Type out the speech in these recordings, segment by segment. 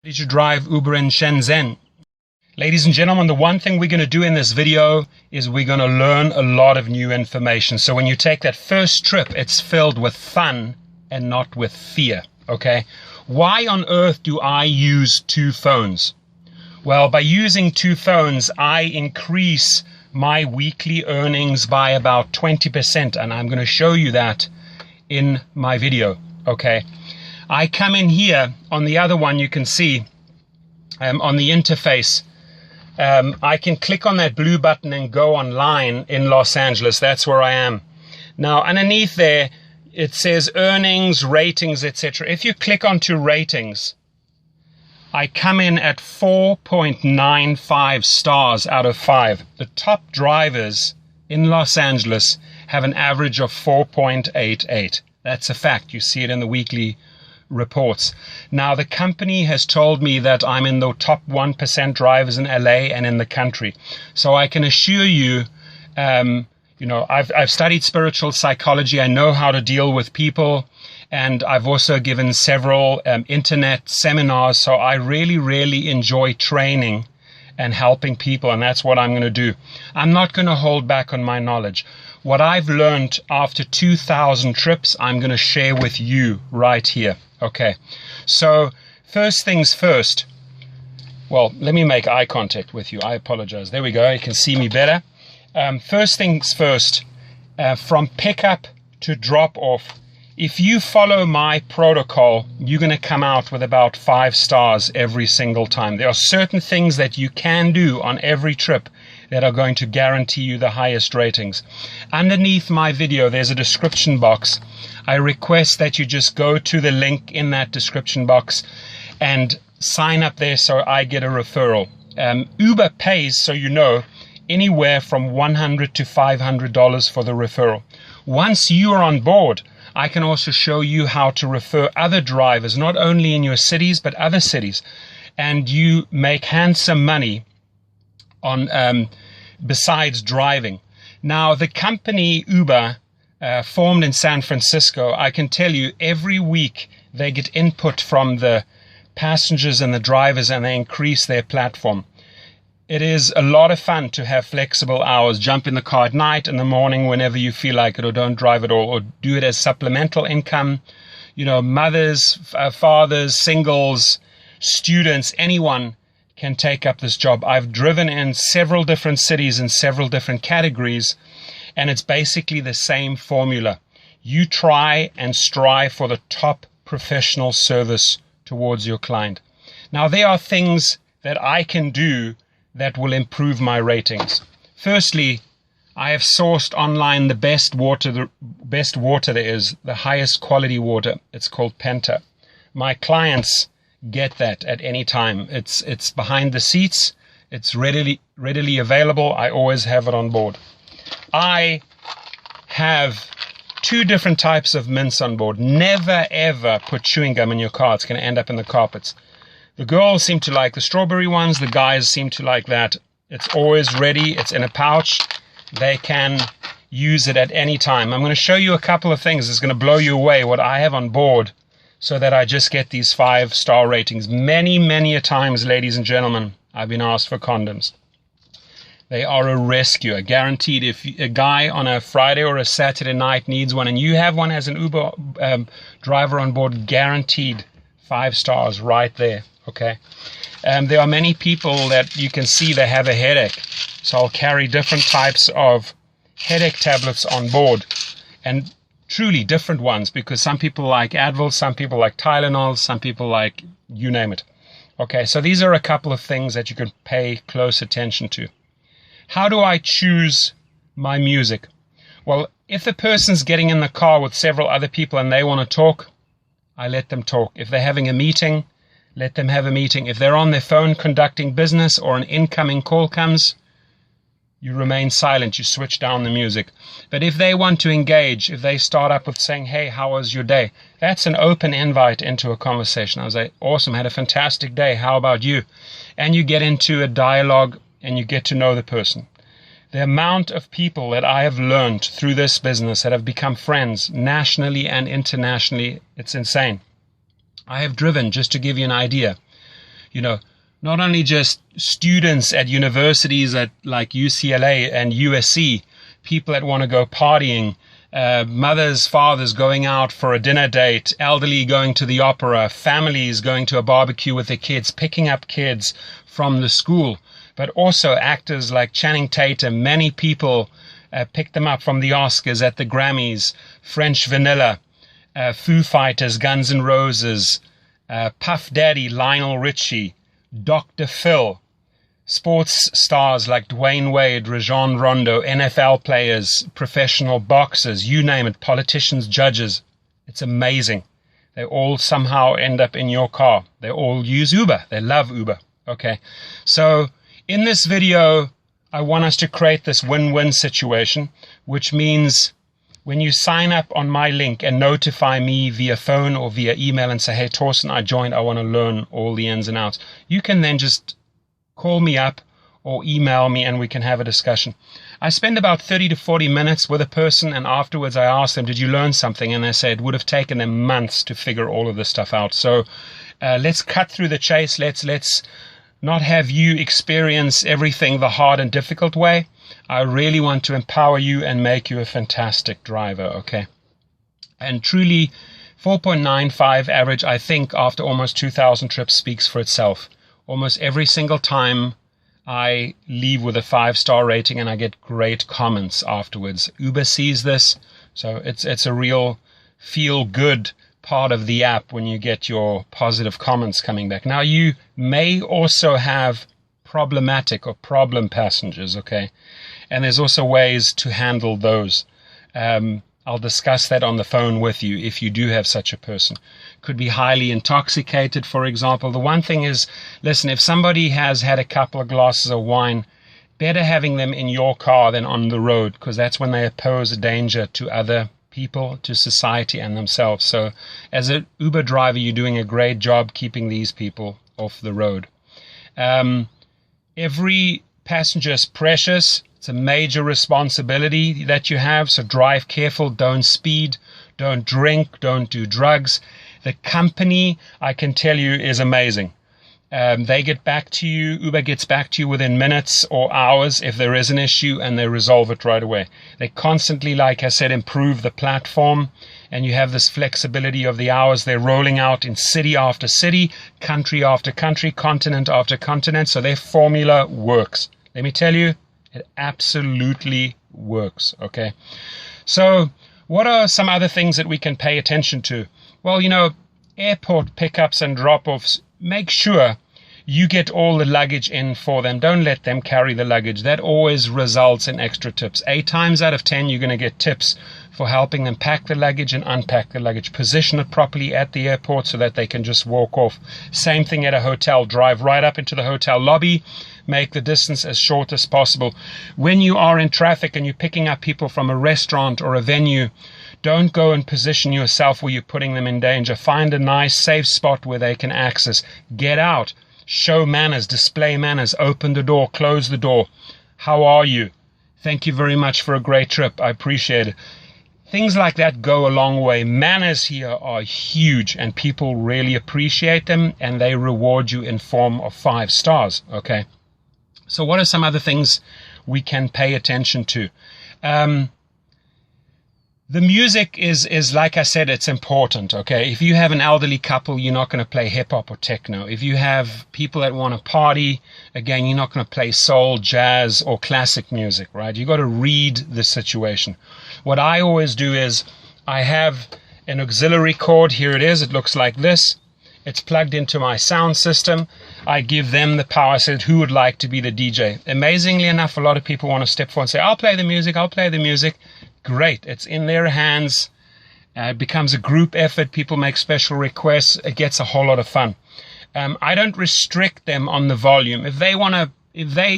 Ready to drive Uber in Shenzhen. Ladies and gentlemen, the one thing we're going to do in this video is we're going to learn a lot of new information. So when you take that first trip, it's filled with fun and not with fear, okay? Why on earth do I use two phones? Well, by using two phones, I increase my weekly earnings by about 20%, and I'm going to show you that in my video, okay? I come in here on the other one, you can see on the interface, I can click on that blue button and go online in Los Angeles. That's where I am. Now, underneath there, it says earnings, ratings, etc. If you click onto ratings, I come in at 4.95 stars out of 5. The top drivers in Los Angeles have an average of 4.88. That's a fact. You see it in the weekly reports. Now, the company has told me that I'm in the top 1% drivers in LA and in the country. So I can assure you, I've studied spiritual psychology. I know how to deal with people. And I've also given several internet seminars. So I really, really enjoy training and helping people. And that's what I'm going to do. I'm not going to hold back on my knowledge. What I've learned after 2,000 trips, I'm going to share with you right here. Okay, so first things first. Well, let me make eye contact with you. I apologize. There we go. You can see me better. First things first, from pickup to drop off, if you follow my protocol, you're going to come out with about 5 stars every single time. There are certain things that you can do on every trip that are going to guarantee you the highest ratings. Underneath my video, there's a description box. I request that you just go to the link in that description box and sign up there so I get a referral. Uber pays, so you know, anywhere from $100 to $500 for the referral. Once you are on board, I can also show you how to refer other drivers, not only in your cities, but other cities. And you make handsome money on besides driving. Now, the company Uber, formed in San Francisco, I can tell you every week they get input from the passengers and the drivers, and they increase their platform. It is a lot of fun to have flexible hours. Jump in the car at night, in the morning, whenever you feel like it, or don't drive at all, or do it as supplemental income. You know, mothers, fathers, singles, students, anyone can take up this job. I've driven in several different cities in several different categories, and it's basically the same formula. You try and strive for the top professional service towards your client. Now, there are things that I can do that will improve my ratings. Firstly, I have sourced online the best water there is, the highest quality water. It's called Penta. My clients get that at any time. It's behind the seats. It's readily available. I always have it on board. I have 2 different types of mints on board. Never ever put chewing gum in your car. It's going to end up in the carpets. The girls seem to like the strawberry ones. The guys seem to like that. It's always ready. It's in a pouch. They can use it at any time. I'm going to show you a couple of things. It's going to blow you away what I have on board so that I just get these 5-star ratings. Many, many a times, ladies and gentlemen, I've been asked for condoms. They are a rescue, guaranteed. If a guy on a Friday or a Saturday night needs one and you have one as an Uber driver on board, guaranteed 5 stars right there, okay? There are many people that you can see they have a headache. So I'll carry different types of headache tablets on board, and truly different ones, because some people like Advil, some people like Tylenol, some people like you name it. Okay, so these are a couple of things that you can pay close attention to. How do I choose my music? Well, if the person's getting in the car with several other people and they want to talk, I let them talk. If they're having a meeting, let them have a meeting. If they're on their phone conducting business or an incoming call comes, you remain silent, you switch down the music. But if they want to engage, if they start up with saying, hey, how was your day? That's an open invite into a conversation. I was like, awesome, had a fantastic day. How about you? And you get into a dialogue and you get to know the person. The amount of people that I have learned through this business that have become friends nationally and internationally, it's insane. I have driven, just to give you an idea, You know, not only just students at universities at like UCLA and USC, people that want to go partying, mothers, fathers going out for a dinner date, elderly going to the opera, families going to a barbecue with their kids, picking up kids from the school, but also actors like Channing Tatum. Many people picked them up from the Oscars, at the Grammys, French Vanilla, Foo Fighters, Guns N' Roses, Puff Daddy, Lionel Richie, Dr. Phil, sports stars like Dwayne Wade, Rajon Rondo, NFL players, professional boxers, you name it, politicians, judges. It's amazing. They all somehow end up in your car. They all use Uber. They love Uber. Okay. So in this video, I want us to create this win-win situation, which means when you sign up on my link and notify me via phone or via email and say, hey, Torsten, I joined, I want to learn all the ins and outs, you can then just call me up or email me and we can have a discussion. I spend about 30 to 40 minutes with a person, and afterwards I ask them, did you learn something? And they say it would have taken them months to figure all of this stuff out. So let's cut through the chase. Let's not have you experience everything the hard and difficult way. I really want to empower you and make you a fantastic driver, okay? And truly, 4.95 average, I think, after almost 2,000 trips speaks for itself. Almost every single time I leave with a 5-star rating and I get great comments afterwards. Uber sees this, so it's a real feel-good part of the app when you get your positive comments coming back. Now, you may also have problematic or problem passengers, okay? And there's also ways to handle those. I'll discuss that on the phone with you if you do have such a person. Could be highly intoxicated, for example. The one thing is, listen, if somebody has had a couple of glasses of wine, better having them in your car than on the road, because that's when they pose a danger to other people, to society and themselves. So as an Uber driver, you're doing a great job keeping these people off the road. Every passenger is precious. It's a major responsibility that you have, so drive careful, don't speed, don't drink, don't do drugs. The company, I can tell you, is amazing. They get back to you, Uber gets back to you within minutes or hours if there is an issue, and they resolve it right away. They constantly, like I said, improve the platform, and you have this flexibility of the hours. They're rolling out in city after city, country after country, continent after continent, so their formula works. Let me tell you, it absolutely works, okay? So what are some other things that we can pay attention to? Well, you know, airport pickups and drop-offs, make sure you get all the luggage in for them. Don't let them carry the luggage. That always results in extra tips. 8 times out of 10, you're going to get tips for helping them pack the luggage and unpack the luggage. Position it properly at the airport so that they can just walk off. Same thing at a hotel. Drive right up into the hotel lobby. Make the distance as short as possible. When you are in traffic and you're picking up people from a restaurant or a venue, don't go and position yourself where you're putting them in danger. Find a nice, safe spot where they can access. Get out. Show manners. Display manners. Open the door. Close the door. How are you? Thank you very much for a great trip. I appreciate it. Things like that go a long way. Manners here are huge, and people really appreciate them, and they reward you in form of 5 stars, okay? So what are some other things we can pay attention to? The music is, like I said, it's important, okay? If you have an elderly couple, you're not going to play hip-hop or techno. If you have people that want to party, again, you're not going to play soul, jazz, or classic music, right? You've got to read the situation. What I always do is I have an auxiliary cord. Here it is. It looks like this. It's plugged into my sound system. I give them the power. I said, who would like to be the DJ? Amazingly enough, a lot of people want to step forward and say, I'll play the music, I'll play the music. Great. It's in their hands. It becomes a group effort. People make special requests. It gets a whole lot of fun. I don't restrict them on the volume. If they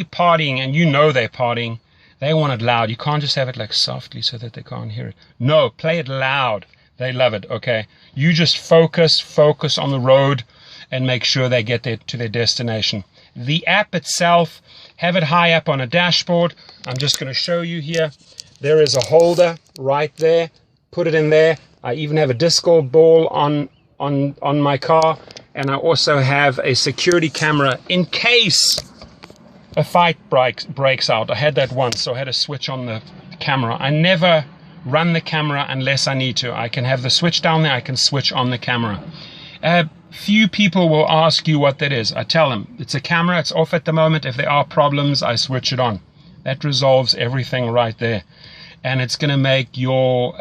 partying and you know they're partying, they want it loud. You can't just have it like softly so that they can't hear it. No, play it loud. They love it, okay? You just focus on the road and make sure they get to their destination. The app itself, have it high up on a dashboard. I'm just going to show you here. There is a holder right there. Put it in there. I even have a disco ball on on my car, and I also have a security camera in case a fight breaks out. I had that once, so I had to switch on the camera. I never run the camera unless I need to. I can have the switch down there, I can switch on the camera. Few people will ask you what that is. I tell them, it's a camera, it's off at the moment. If there are problems, I switch it on. That resolves everything right there. And it's going to make your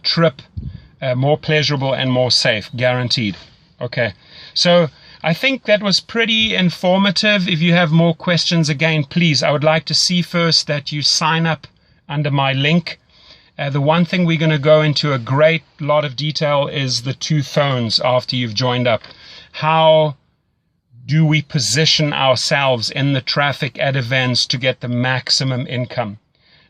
trip more pleasurable and more safe, guaranteed. Okay, so I think that was pretty informative. If you have more questions, again, please, I would like to see first that you sign up under my link. The one thing we're going to go into a great lot of detail is the 2 phones after you've joined up. How do we position ourselves in the traffic at events to get the maximum income?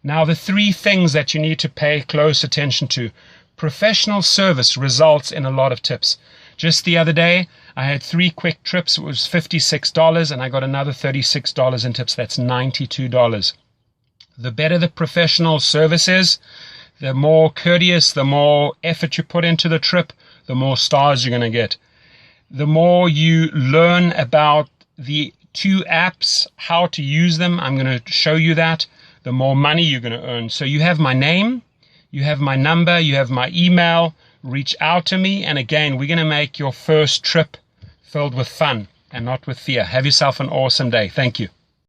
Now, the 3 things that you need to pay close attention to. Professional service results in a lot of tips. Just the other day, I had 3 quick trips. It was $56, and I got another $36 in tips. That's $92. The better the professional service is, the more courteous, the more effort you put into the trip, the more stars you're going to get. The more you learn about the 2 apps, how to use them, I'm going to show you that, the more money you're going to earn. So you have my name, you have my number, you have my email. Reach out to me, and again, we're going to make your first trip filled with fun and not with fear. Have yourself an awesome day. Thank you.